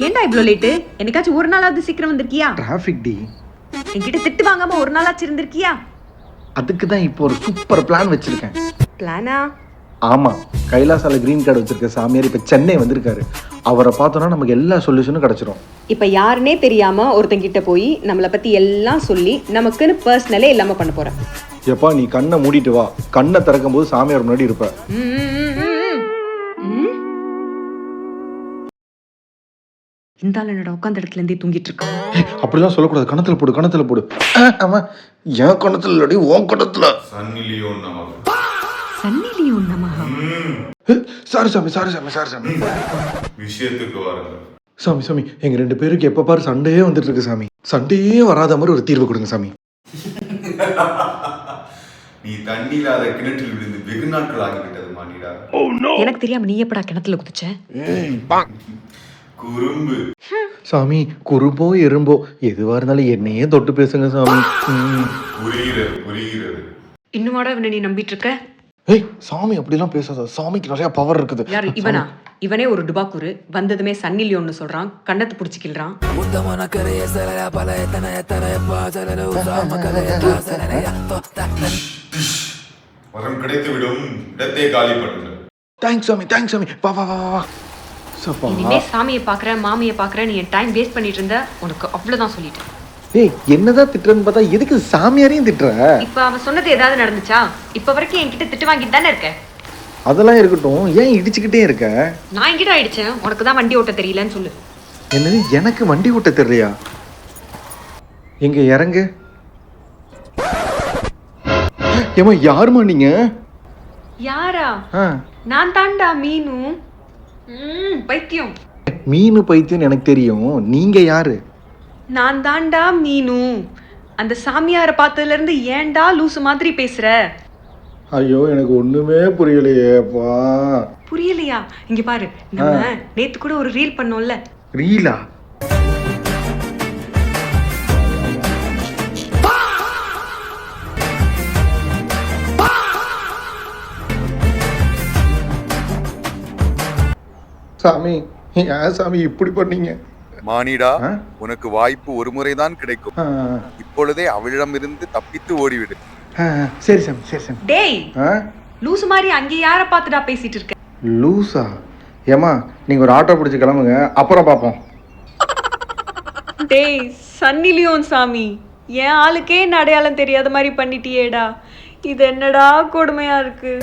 ஏன்டா இவ்ளோ லேட்டு? என்னைக்காச்சும் ஒரு நாளாவது சீக்கிரம் வந்திருக்கியா? டிராஃபிக் டி. என்கிட்ட திட்டு வாங்காம ஒரு நாளாச்சு இருந்திருக்கியா? அதுக்கு தான் இப்போ ஒரு சூப்பர் பிளான் வச்சிருக்கேன். பிளானா? ஆமா, கைலாசால கிரீன் கார்டு வச்சிருக்க சாமியார் இப்ப சென்னை வந்திருக்காரு. அவரை பார்த்தோன்னா நமக்கு எல்லா சொல்யூஷனும் கிடைச்சிரும். இப்ப யாருன்னே தெரியாம ஒருத்தங்கிட்ட போய் நம்மளை பத்தி எல்லாம் சொல்லி நமக்குன்னு பர்சனலே இல்லாம பண்ண போறேன். எப்பா நீ கண்ணை மூடிட்டு வா, கண்ணை திறக்கும் போது சாமியார் முன்னாடி இருப்ப. இந்த ஆள் என்னோட உட்காந்த இடத்துல இருந்தே தூங்கிட்டு இருக்கான். அப்படிலாம் சொல்லக்கூடாது, கணத்துல போடு கணத்துல போடு. ஆமா, என் கணத்துல இல்லடி உன் கணத்துல. சன்னி லியோன் நமஹா. சாரி சாமி சாரி சாமி சாரி சாமி. விஷயத்துக்கு வாருங்க சாமி சாமி, எங்க 2 பேருக்கு எப்ப பாரு சண்டையே வந்துட்டு இருக்கு சாமி. சண்டையே வராத மாதிரி ஒரு தீர்வு கொடுங்க சாமி. நீ தண்ணி இல்லாத கிணற்றில் விழுந்து வெகு நாட்கள் ஆகிவிட்டது மானிடா. எனக்கு தெரியாம நீ எப்படா கிணத்துல குதிச்ச? குறும்பு. சாமி, குறும்போ எறும்போ எதுவா இருந்தாலும் என்னையே தொட்டு பேசுங்க சாமி. புரிகிறது. இன்னுமாடா இவனை நீ நம்பிட்டு இருக்க? ஏய் சாமி, அப்படிலாம் பேசாத. சாமிக்கு நிறைய பவர் இருக்குது. யாரு இவனா? இவனே ஒரு டுபாக்கூரு. வந்ததுமே சன்னி லியோன்னு சொல்றான், கண்ணத்தை புடிச்சுக்கிறான். வரம் கிடைத்து விடும், இடத்தை காலி பண்ணுங்க. தேங்க்ஸ் சாமி, தேங்க்ஸ் சாமி. வா வா வா வா. சப்பா. இனிமே சாமியை பாக்குறேன் மாமியை பாக்குறேன், நீ என் டைம் வேஸ்ட் பண்ணிட்டு இருந்த. உனக்கு அவ்வளவுதான் சொல்லிட்டேன். ஏய், என்னதான் திட்டுறன்னு பார்த்தா எதுக்கு சாமியாரையும் திட்டுற? இப்ப அவன் சொன்னது ஏதாவது நடந்துச்சா? இப்ப வரைக்கும் என்கிட்ட திட்டு வாங்கிட்டு தானே இருக்க. அதெல்லாம் இருக்கட்டும், ஏன் இடிச்சுக்கிட்டே இருக்க? நான் என்கிட்ட ஆயிடுச்சேன், உனக்கு தான் வண்டி ஓட்ட தெரியலன்னு சொல்லு. என்னது, எனக்கு வண்டி ஓட்ட தெரியலையா? எங்க இறங்கு. ஏமா யாருமா நீங்க? யாரா? நான் தாண்டா மீனு. பைத்தியம். மீனு பைத்தியம் எனக்கு தெரியும். நீங்க யாரு? நான் தாண்டா மீனு. அந்த சாமியாரை பார்த்ததுல இருந்து ஏன்டா லூசு மாதிரி பேசுற? ஐயோ, எனக்கு ஒண்ணுமே புரியலையேப்பா. புரியலையா? இங்க பாரு, நம்ம நேத்து கூட ஒரு ரீல் பண்ணோம்ல. ரீலா? சாமி, ஏன் சாமி இப்படி பண்ணீங்க? மானிடா, உனக்கு வாய்ப்பு ஒரு முறைதான் கிடைக்கும். இப்பொழுதே அவளிடமிருந்து தப்பித்து ஓடிவிடு. சரி சாமி, சரி சாமி. டேய், லூசு மாதிரி அங்க யார பார்த்துடா பேசிட்டு இருக்க? லூசா? ஏமா, நீங்க ஒரு ஆட்டோ பிடிச்சு கிளம்புங்க, அப்புறம் பாப்போம். டேய் சன்னி லியோன் சாமி, என் ஆளுக்கே அடையாளம் தெரியாத மாதிரி பண்ணிட்டியேடா. இது என்னடா கொடுமையா இருக்கு.